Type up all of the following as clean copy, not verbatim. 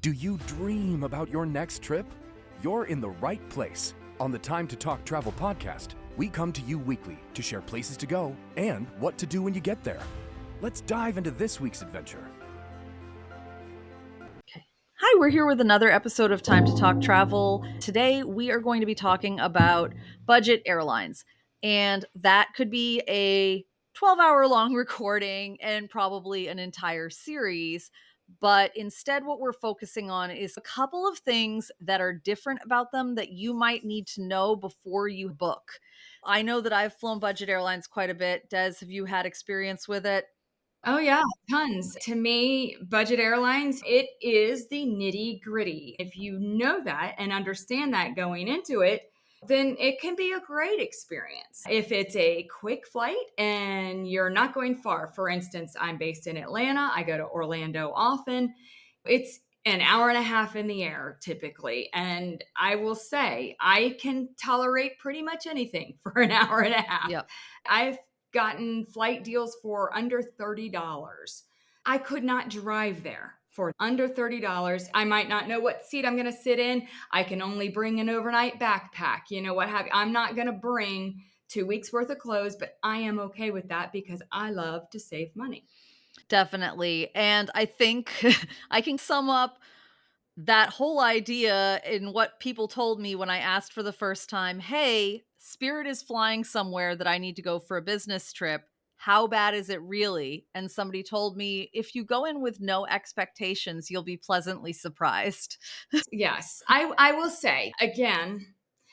Do you dream about your next trip? You're in the right place. On the Time to Talk Travel podcast, we come to you weekly to share places to go and what to do when you get there. Let's dive into this week's adventure. Hi, we're here with another episode of Time to Talk Travel. Today, we are going to be talking about budget airlines. And that could be a 12-hour long recording and probably an entire series. But instead, what we're focusing on is a couple of things that are different about them that you might need to know before you book. I know that I've flown budget airlines quite a bit. Des, have you had experience with it? Oh, yeah, tons. To me, budget airlines, it is the nitty gritty. If you know that and understand that going into it, then it can be a great experience. If it's a quick flight and you're not going far, for instance, I'm based in Atlanta, I go to Orlando often. It's an hour and a half in the air typically. And I will say, I can tolerate pretty much anything for an hour and a half. Yep. I've gotten flight deals for under $30. I could not drive there for under $30. I might not know what seat I'm going to sit in. I can only bring an overnight backpack, what have you. I'm not going to bring 2 weeks worth of clothes, but I am okay with that because I love to save money. Definitely. And I think I can sum up that whole idea in what people told me when I asked for the first time, hey, Spirit is flying somewhere that I need to go for a business trip. How bad is it really? And somebody told me, if you go in with no expectations, you'll be pleasantly surprised. Yes, I will say again,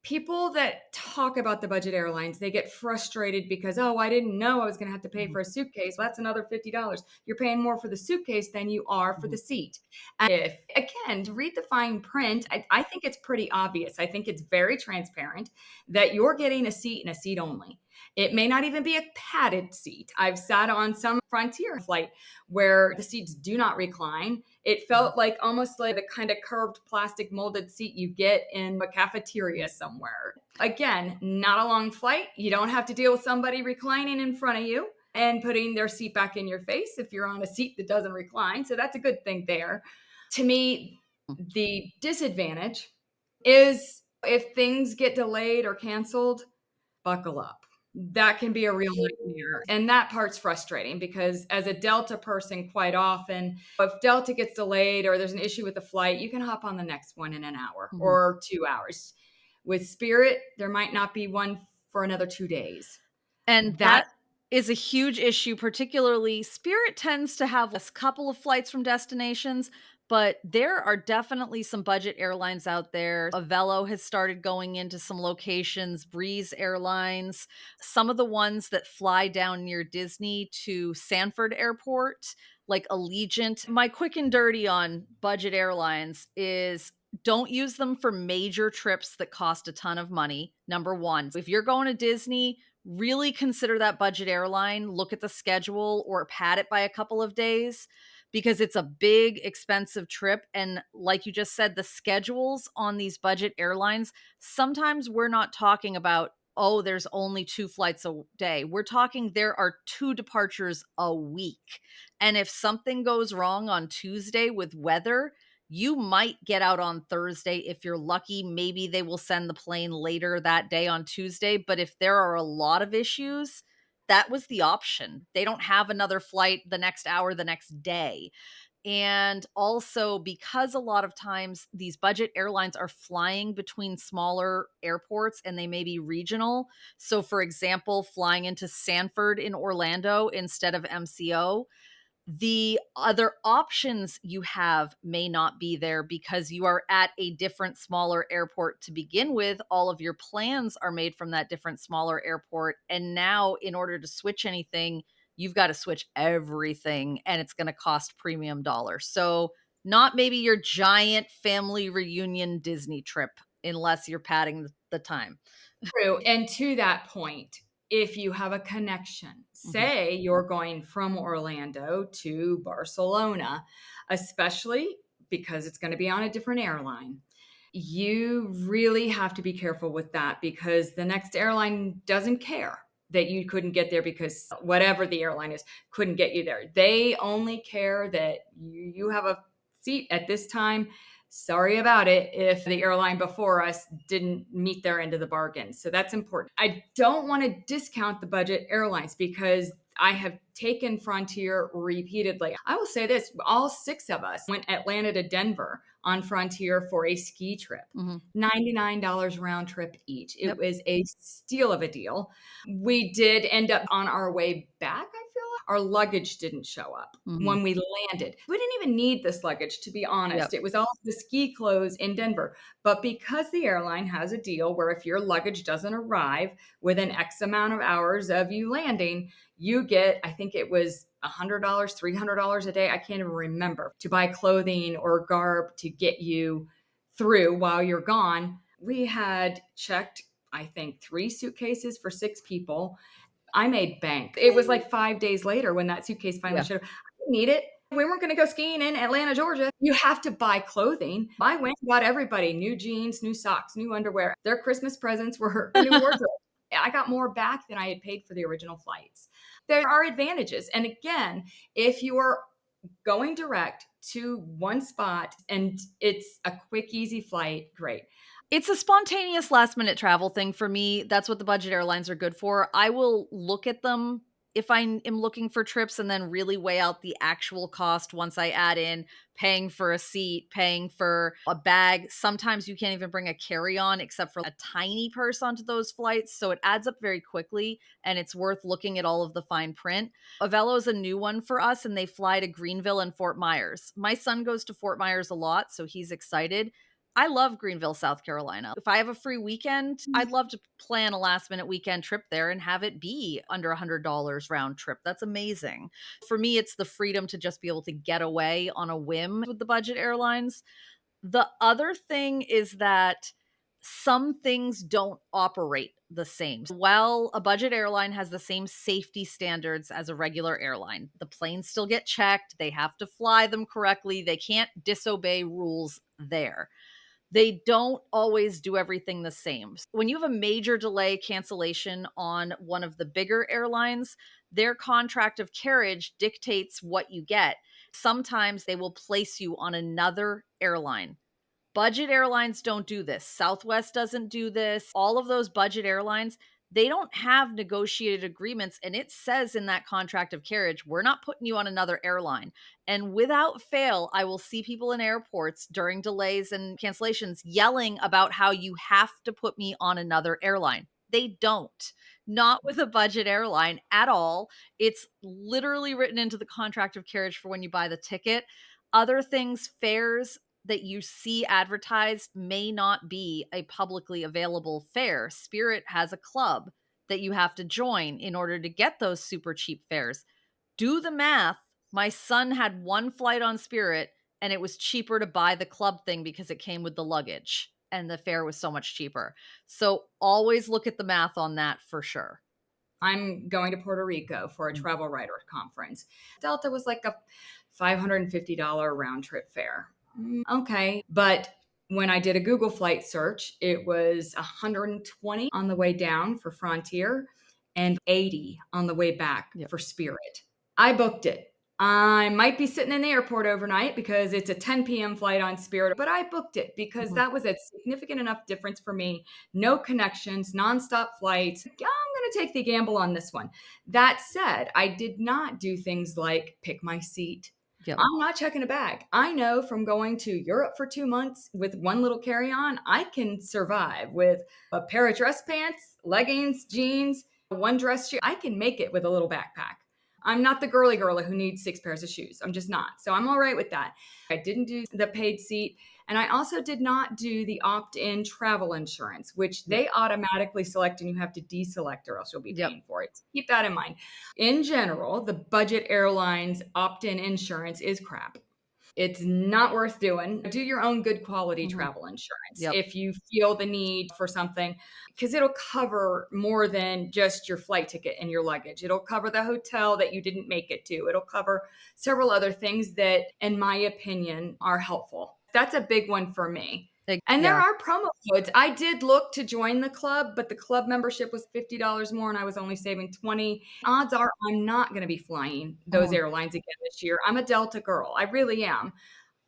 people that talk about the budget airlines, they get frustrated because, oh, I didn't know I was going to have to pay for a suitcase. Well, that's another $50. You're paying more for the suitcase than you are for the seat. And if, again, to read the fine print, I think it's pretty obvious. I think it's very transparent that you're getting a seat and a seat only. It may not even be a padded seat. I've sat on some Frontier flight where the seats do not recline. It felt like almost like the kind of curved plastic molded seat you get in a cafeteria somewhere. Again, not a long flight. You don't have to deal with somebody reclining in front of you and putting their seat back in your face if you're on a seat that doesn't recline. So that's a good thing there. To me, the disadvantage is if things get delayed or canceled, buckle up. That can be a real nightmare. And that part's frustrating because as a Delta person, quite often, if Delta gets delayed or there's an issue with the flight, you can hop on the next one in an hour or 2 hours. With Spirit, there might not be one for another 2 days. And that is a huge issue, particularly Spirit tends to have a couple of flights from destinations, but there are definitely some budget airlines out there. Avelo has started going into some locations, Breeze Airlines, some of the ones that fly down near Disney to Sanford Airport, like Allegiant. My quick and dirty on budget airlines is don't use them for major trips that cost a ton of money. Number one, if you're going to Disney, really consider that budget airline, look at the schedule or pad it by a couple of days because it's a big, expensive trip. And like you just said, the schedules on these budget airlines, sometimes we're not talking about, oh, there's only 2 flights a day. We're talking there are 2 departures a week. And if something goes wrong on Tuesday with weather, you might get out on Thursday. If you're lucky, maybe they will send the plane later that day on Tuesday. But if there are a lot of issues, that was the option. They don't have another flight the next hour, the next day. And also, because a lot of times these budget airlines are flying between smaller airports and they may be regional. So, for example, flying into Sanford in Orlando instead of MCO, the other options you have may not be there because you are at a different smaller airport to begin with. All of your plans are made from that different smaller airport. And now in order to switch anything, you've got to switch everything and it's going to cost premium dollars. So not maybe your giant family reunion Disney trip unless you're padding the time. True. And to that point, if you have a connection, say you're going from Orlando to Barcelona, especially because it's going to be on a different airline, you really have to be careful with that because the next airline doesn't care that you couldn't get there because whatever the airline is couldn't get you there. They only care that you have a seat at this time. Sorry about it if the airline before us didn't meet their end of the bargain. So that's important. I don't want to discount the budget airlines because I have taken Frontier repeatedly. I will say this, all 6 of us went Atlanta to Denver on Frontier for a ski trip. $99 round trip each. It was a steal of a deal. We did end up on our way back, I feel like. Our luggage didn't show up when we landed. We didn't even need this luggage, to be honest. It was all the ski clothes in Denver. But because the airline has a deal where if your luggage doesn't arrive within X amount of hours of you landing, you get, I think it was $100, $300 a day. I can't even remember, to buy clothing or garb to get you through while you're gone. We had checked, I think, 3 suitcases for 6 people. I made bank. It was like 5 days later when that suitcase finally showed up. I didn't need it. We weren't going to go skiing in Atlanta, Georgia. You have to buy clothing. I went and got everybody new jeans, new socks, new underwear. Their Christmas presents were a new wardrobe. I got more back than I had paid for the original flights. There are advantages. And again, if you are going direct to one spot and it's a quick, easy flight, great. It's a spontaneous last minute travel thing for me. That's what the budget airlines are good for. I will look at them if I am looking for trips and then really weigh out the actual cost once I add in paying for a seat, paying for a bag. Sometimes you can't even bring a carry-on except for a tiny purse onto those flights. So it adds up very quickly and it's worth looking at all of the fine print. Avelo is a new one for us and they fly to Greenville and Fort Myers. My son goes to Fort Myers a lot, so he's excited. I love Greenville, South Carolina. If I have a free weekend, I'd love to plan a last minute weekend trip there and have it be under $100 round trip. That's amazing. For me, it's the freedom to just be able to get away on a whim with the budget airlines. The other thing is that some things don't operate the same. While a budget airline has the same safety standards as a regular airline, the planes still get checked. They have to fly them correctly. They can't disobey rules there. They don't always do everything the same. When you have a major delay cancellation on one of the bigger airlines, their contract of carriage dictates what you get. Sometimes they will place you on another airline. Budget airlines don't do this. Southwest doesn't do this. All of those budget airlines, they don't have negotiated agreements. And it says in that contract of carriage, we're not putting you on another airline. And without fail, I will see people in airports during delays and cancellations yelling about how you have to put me on another airline. They don't. Not with a budget airline at all. It's literally written into the contract of carriage for when you buy the ticket. Other things, fares that you see advertised may not be a publicly available fare. Spirit has a club that you have to join in order to get those super cheap fares. Do the math. My son had one flight on Spirit and it was cheaper to buy the club thing because it came with the luggage and the fare was so much cheaper. So always look at the math on that for sure. I'm going to Puerto Rico for a travel writer conference. Delta was like a $550 round trip fare. Okay. But when I did a Google flight search, it was $120 on the way down for Frontier and $80 on the way back for Spirit. I booked it. I might be sitting in the airport overnight because it's a 10 p.m. flight on Spirit, but I booked it because that was a significant enough difference for me. No connections, nonstop flights. I'm going to take the gamble on this one. That said, I did not do things like pick my seat. I'm not checking a bag. I know from going to Europe for 2 months with one little carry-on, I can survive with a pair of dress pants, leggings, jeans, one dress shoe. I can make it with a little backpack. I'm not the girly girl who needs 6 pairs of shoes. I'm just not. So I'm all right with that. I didn't do the paid seat. And I also did not do the opt-in travel insurance, which they automatically select and you have to deselect or else you'll be paying for it. Keep that in mind. In general, the budget airlines opt-in insurance is crap. It's not worth doing. Do your own good quality travel insurance if you feel the need for something, because it'll cover more than just your flight ticket and your luggage. It'll cover the hotel that you didn't make it to. It'll cover several other things that, in my opinion, are helpful. That's a big one for me. And there are promo codes. I did look to join the club, but the club membership was $50 more and I was only saving $20. Odds are I'm not going to be flying those airlines again this year. I'm a Delta girl. I really am.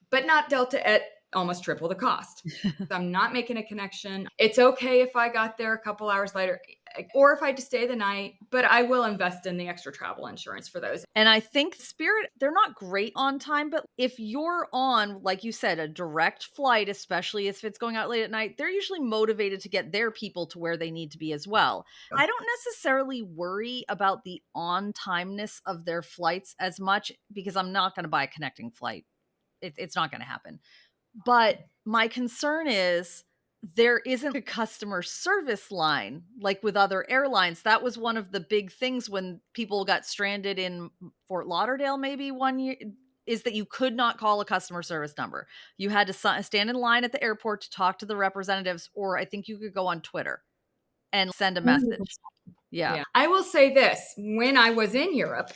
but not Delta at almost triple the cost. I'm not making a connection. It's okay if I got there a couple hours later or if I had to stay the night, but I will invest in the extra travel insurance for those. And I think Spirit, they're not great on time, but if you're on, like you said, a direct flight, especially if it's going out late at night, they're usually motivated to get their people to where they need to be as well. I don't necessarily worry about the on timeness of their flights as much because I'm not going to buy a connecting flight. It's not going to happen. But my concern is there isn't a customer service line like with other airlines. That was one of the big things when people got stranded in Fort Lauderdale, maybe one year, is that you could not call a customer service number. You had to stand in line at the airport to talk to the representatives, or I think you could go on Twitter and send a message. Yeah. I will say this. When I was in Europe,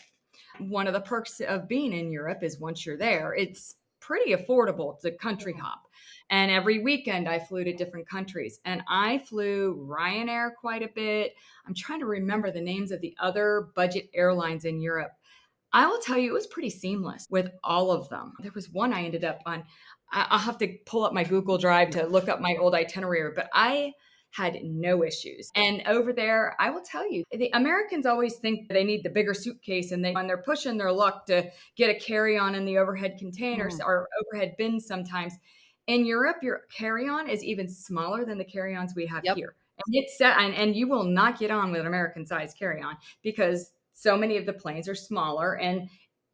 one of the perks of being in Europe is once you're there, it's pretty affordable to country hop. And every weekend I flew to different countries and I flew Ryanair quite a bit. I'm trying to remember the names of the other budget airlines in Europe. I will tell you, it was pretty seamless with all of them. There was one I ended up on. I'll have to pull up my Google Drive to look up my old itinerary, but I had no issues. And over there, I will tell you, the Americans always think they need the bigger suitcase and when they're pushing their luck to get a carry-on in the overhead containers or overhead bins sometimes. In Europe, your carry-on is even smaller than the carry-ons we have here. And it's set, and you will not get on with an American-sized carry-on because so many of the planes are smaller and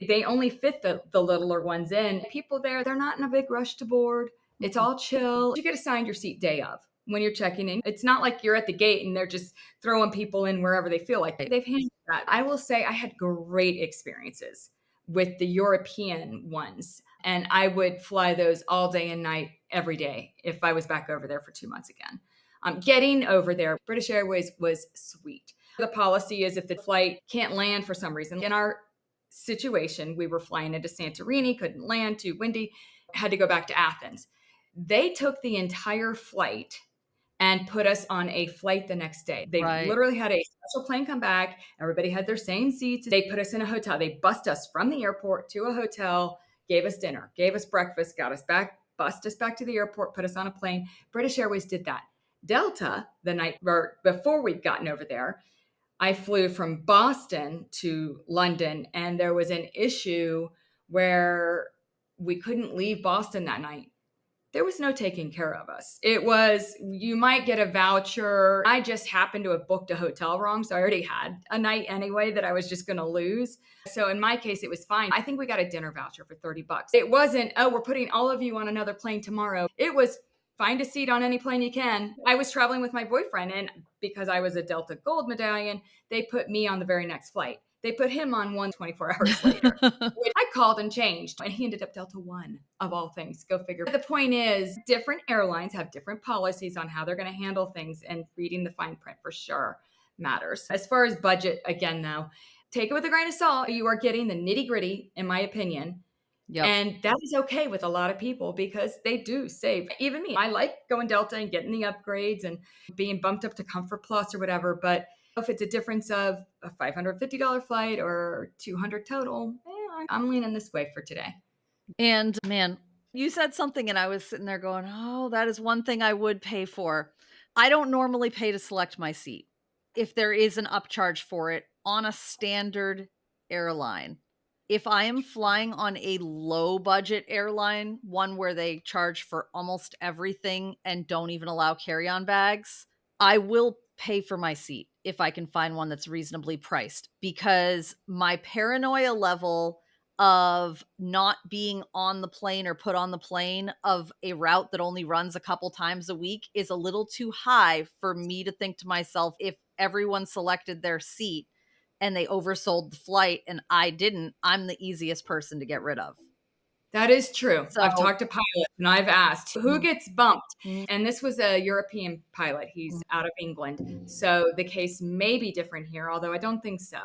they only fit the littler ones in. People there, they're not in a big rush to board. It's all chill. You get assigned your seat day of when you're checking in. It's not like you're at the gate and they're just throwing people in wherever they feel like. They've handled that. I will say I had great experiences with the European ones. And I would fly those all day and night every day if I was back over there for 2 months again. Getting over there, British Airways was sweet. The policy is if the flight can't land for some reason. In our situation, we were flying into Santorini, couldn't land, too windy, had to go back to Athens. They took the entire flight and put us on a flight the next day. They literally had a special plane come back. Everybody had their same seats. They put us in a hotel. They bussed us from the airport to a hotel, gave us dinner, gave us breakfast, got us back, bussed us back to the airport, put us on a plane. British Airways did that. Delta, the night before we'd gotten over there, I flew from Boston to London, and there was an issue where we couldn't leave Boston that night. There was no taking care of us. It was, you might get a voucher. I just happened to have booked a hotel wrong, so I already had a night anyway that I was just going to lose. So in my case, it was fine. I think we got a dinner voucher for $30. It wasn't, oh, we're putting all of you on another plane tomorrow. It was, find a seat on any plane you can. I was traveling with my boyfriend, and because I was a Delta Gold medallion, they put me on the very next flight. They put him on one 24 hours later. I called and changed, and he ended up Delta One, of all things. Go figure. The point is, different airlines have different policies on how they're going to handle things, and reading the fine print for sure matters. As far as budget, again, though, take it with a grain of salt. You are getting the nitty gritty, in my opinion. Yep. And that is okay with a lot of people because they do save. Even me, I like going Delta and getting the upgrades and being bumped up to Comfort Plus or whatever. But if it's a difference of a $550 flight or $200 total, I'm leaning this way for today. And man, you said something and I was sitting there going, oh, that is one thing I would pay for. I don't normally pay to select my seat if there is an upcharge for it on a standard airline. If I am flying on a low budget airline, one where they charge for almost everything and don't even allow carry-on bags, I will pay for my seat if I can find one that's reasonably priced, because my paranoia level of not being on the plane or put on the plane of a route that only runs a couple times a week is a little too high for me to think to myself, if everyone selected their seat and they oversold the flight and I didn't, I'm the easiest person to get rid of. That is true. So, I've talked to pilots and I've asked who gets bumped. And this was a European pilot. He's out of England. So the case may be different here, although I don't think so.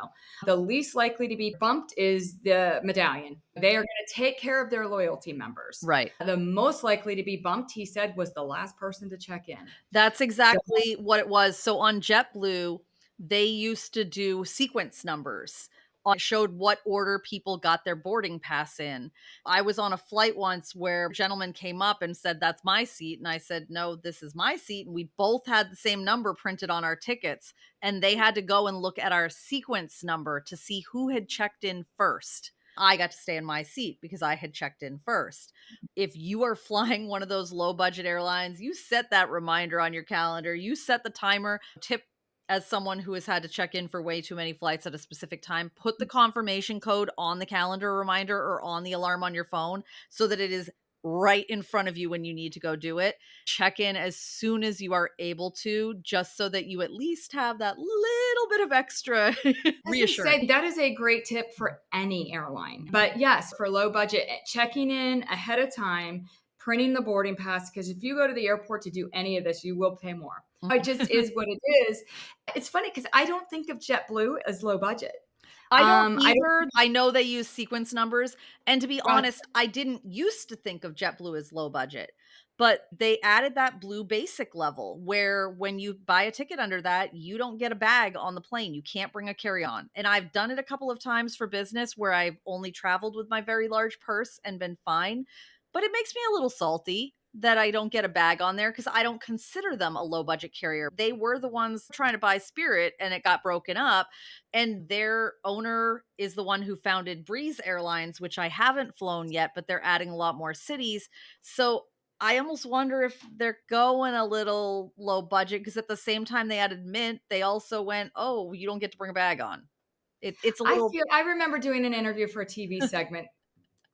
The least likely to be bumped is the medallion. They are going to take care of their loyalty members. Right. The most likely to be bumped, he said, was the last person to check in. That's exactly what it was. So on JetBlue, they used to do sequence numbers It showed what order people got their boarding pass in. I was on a flight once where a gentleman came up and said, "That's my seat." And I said, "No, this is my seat." And we both had the same number printed on our tickets. And they had to go and look at our sequence number to see who had checked in first. I got to stay in my seat because I had checked in first. If you are flying one of those low budget airlines, you set that reminder on your calendar, you set the timer. Tip as someone who has had to check in for way too many flights at a specific time, put the confirmation code on the calendar reminder or on the alarm on your phone so that it is right in front of you when you need to go do it. Check in as soon as you are able to, just so that you at least have that little bit of extra reassurance. That is a great tip for any airline. But yes, for low budget, checking in ahead of time, printing the boarding pass, because if you go to the airport to do any of this, you will pay more. It just is what it is. It's funny because I don't think of JetBlue as low budget. I don't either. I know they use sequence numbers. And to be honest, I didn't used to think of JetBlue as low budget. But they added that blue basic level where when you buy a ticket under that, you don't get a bag on the plane. You can't bring a carry-on. And I've done it a couple of times for business where I've only traveled with my very large purse and been fine. But it makes me a little salty that I don't get a bag on there because I don't consider them a low budget carrier. They were the ones trying to buy Spirit and it got broken up. And their owner is the one who founded Breeze Airlines, which I haven't flown yet, but they're adding a lot more cities. So I almost wonder if they're going a little low budget because at the same time they added Mint, they also went, "Oh, you don't get to bring a bag on." It's a little. I remember doing an interview for a TV segment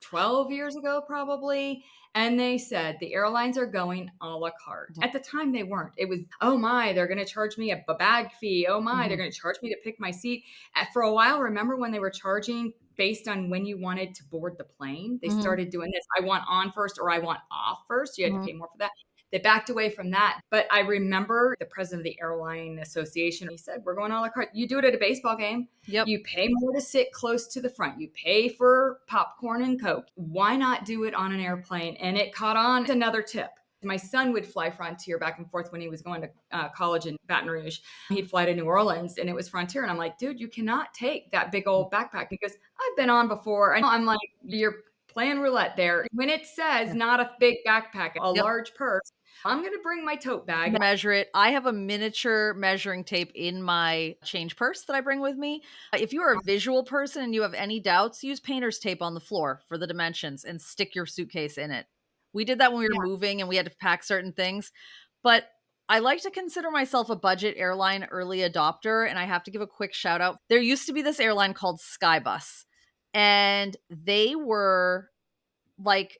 12 years ago, probably. And they said the airlines are going a la carte. At the time, they weren't. It was, oh my, they're going to charge me a bag fee. Oh my, they're going to charge me to pick my seat. For a while, remember when they were charging based on when you wanted to board the plane? They started doing this. I want on first or I want off first. You had to pay more for that. They backed away from that. But I remember the president of the Airline Association, he said, we're going a la carte. You do it at a baseball game. Yep. You pay more to sit close to the front. You pay for popcorn and Coke. Why not do it on an airplane? And it caught on. Another tip. My son would fly Frontier back and forth when he was going to college in Baton Rouge. He'd fly to New Orleans and it was Frontier. And I'm like, dude, you cannot take that big old backpack. He goes, I've been on before. And I'm like, you're playing roulette there. When it says not a big backpack, a large purse, I'm going to bring my tote bag. Measure it. I have a miniature measuring tape in my change purse that I bring with me. If you are a visual person and you have any doubts, use painter's tape on the floor for the dimensions and stick your suitcase in it. We did that when we were moving and we had to pack certain things. But I like to consider myself a budget airline early adopter, and I have to give a quick shout out. There used to be this airline called Skybus, and they were like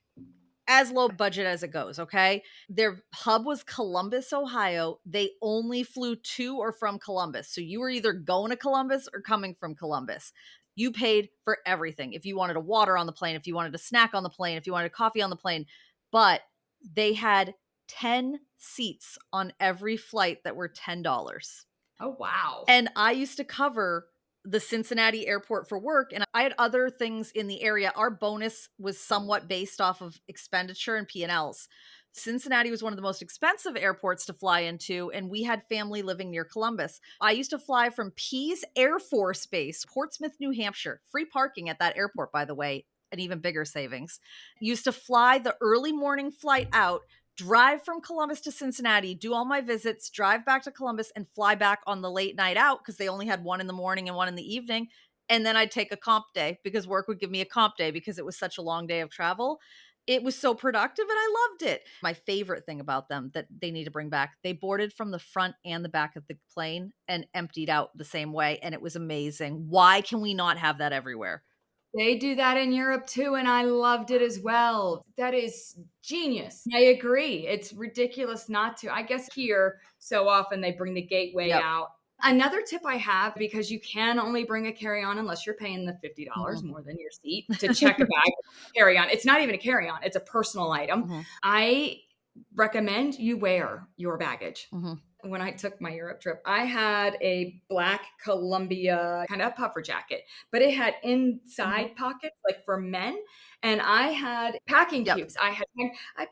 as low budget as it goes, okay? Their hub was Columbus, Ohio. They only flew to or from Columbus. So you were either going to Columbus or coming from Columbus. You paid for everything. If you wanted a water on the plane, if you wanted a snack on the plane, if you wanted coffee on the plane. But they had 10 seats on every flight that were $10. Oh, wow. And I used to cover the Cincinnati airport for work, and I had other things in the area. Our bonus was somewhat based off of expenditure and P&Ls. Cincinnati was one of the most expensive airports to fly into, and we had family living near Columbus. I used to fly from Pease Air Force Base, Portsmouth, New Hampshire. Free parking at that airport, by the way, an even bigger savings. Used to fly the early morning flight out, drive from Columbus to Cincinnati, do all my visits, drive back to Columbus, and fly back on the late night out because they only had one in the morning and one in the evening. And then I'd take a comp day because work would give me a comp day because it was such a long day of travel. It was so productive and I loved it. My favorite thing about them that they need to bring back, they boarded from the front and the back of the plane and emptied out the same way. And it was amazing. Why can we not have that everywhere? They do that in Europe too, and I loved it as well. That is genius. I agree. It's ridiculous not to. I guess here, so often they bring the gateway out. Another tip I have, because you can only bring a carry-on unless you're paying the $50 more than your seat to check a bag carry-on. It's not even a carry-on. It's a personal item. I recommend you wear your baggage. When I took my Europe trip, I had a black Columbia kind of puffer jacket, but it had inside pockets like for men. And I had packing Yep. cubes. I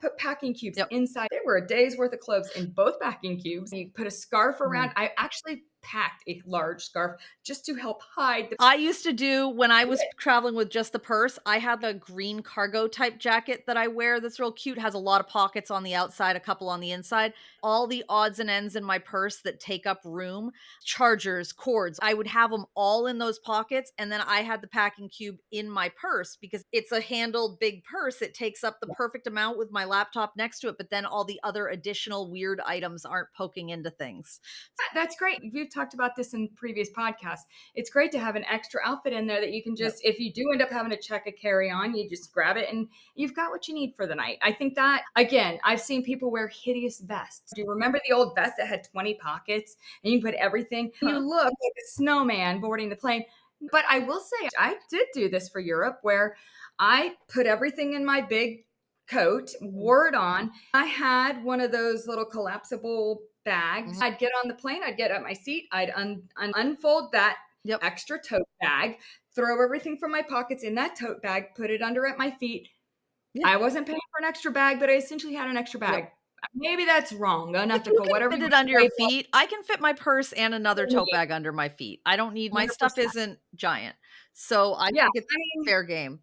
put packing cubes Yep. inside. There were a day's worth of clothes in both packing cubes. You put a scarf around. Mm-hmm. I actually packed a large scarf just to help hide the. I used to do when I was traveling with just the purse, I had the green cargo type jacket that I wear that's real cute, has a lot of pockets on the outside, a couple on the inside. All the odds and ends in my purse that take up room, chargers, cords, I would have them all in those pockets. And then I had the packing cube in my purse because it's a handled big purse. It takes up the perfect amount with my laptop next to it, but then all the other additional weird items aren't poking into things. That's great. We've talked about this in previous podcasts. It's great to have an extra outfit in there that you can just, if you do end up having to check a carry-on, you just grab it and you've got what you need for the night. I think that, again, I've seen people wear hideous vests. Do you remember the old vest that had 20 pockets and you put everything? You look like a snowman boarding the plane. But I will say, I did do this for Europe where I put everything in my big coat, wore it on. I had one of those little collapsible bags. I'd get on the plane, I'd get at my seat, I'd unfold that extra tote bag, throw everything from my pockets in that tote bag, put it under at my feet. I wasn't paying for an extra bag, but I essentially had an extra bag. Maybe that's wrong, unethical, whatever. Fit it under your feet. I can fit my purse and another tote bag under my feet. I don't need, my stuff 100%. isn't giant. So I think it's fair game.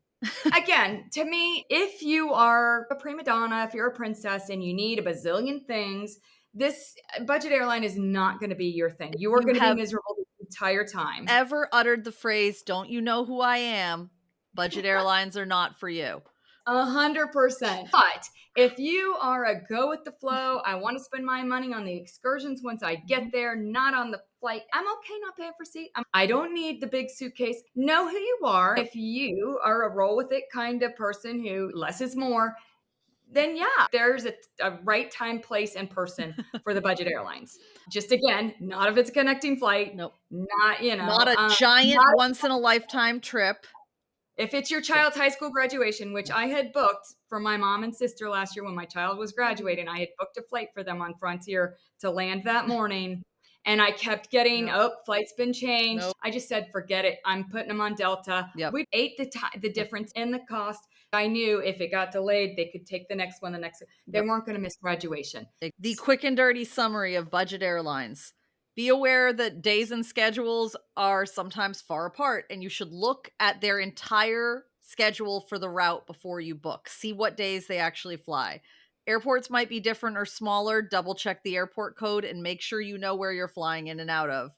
Again, to me, if you are a prima donna, if you're a princess and you need a bazillion things, this budget airline is not going to be your thing. You are going to be miserable the entire time. Ever uttered the phrase, "Don't you know who I am?" Budget airlines are not for you. 100%. But if you are a go with the flow, I want to spend my money on the excursions once I get there, not on the flight. I'm okay not paying for seat. I don't need the big suitcase. Know who you are. If you are a roll with it kind of person who less is more, then there's a right time, place, and person for the budget airlines. Just again, not if it's a connecting flight. Nope. Not, not a giant once in a lifetime trip. If it's your child's high school graduation, which I had booked for my mom and sister last year when my child was graduating, I had booked a flight for them on Frontier to land that morning. And I kept getting, flight's been changed. I just said, forget it. I'm putting them on Delta. We ate the difference in the cost. I knew if it got delayed, they could take the next one, They weren't going to miss graduation. The quick and dirty summary of budget airlines. Be aware that days and schedules are sometimes far apart, and you should look at their entire schedule for the route before you book. See what days they actually fly. Airports might be different or smaller. Double check the airport code and make sure you know where you're flying in and out of.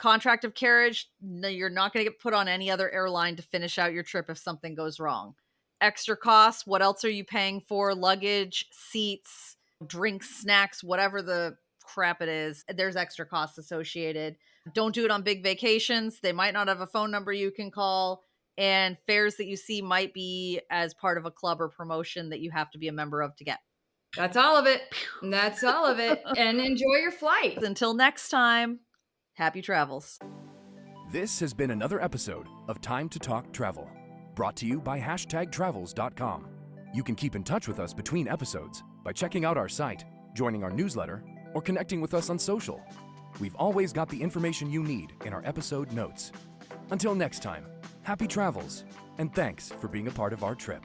Contract of carriage, no, you're not going to get put on any other airline to finish out your trip if something goes wrong. Extra costs, what else are you paying for? Luggage, seats, drinks, snacks, whatever the crap it is, there's extra costs associated. Don't do it on big vacations. They might not have a phone number you can call, and fares that you see might be as part of a club or promotion that you have to be a member of to get. That's all of it. That's all of it. And enjoy your flight. Until next time, happy travels. This has been another episode of Time to Talk Travel, brought to you by #travels.com. You can keep in touch with us between episodes by checking out our site, joining our newsletter, or connecting with us on social. We've always got the information you need in our episode notes. Until next time, happy travels, and thanks for being a part of our trip.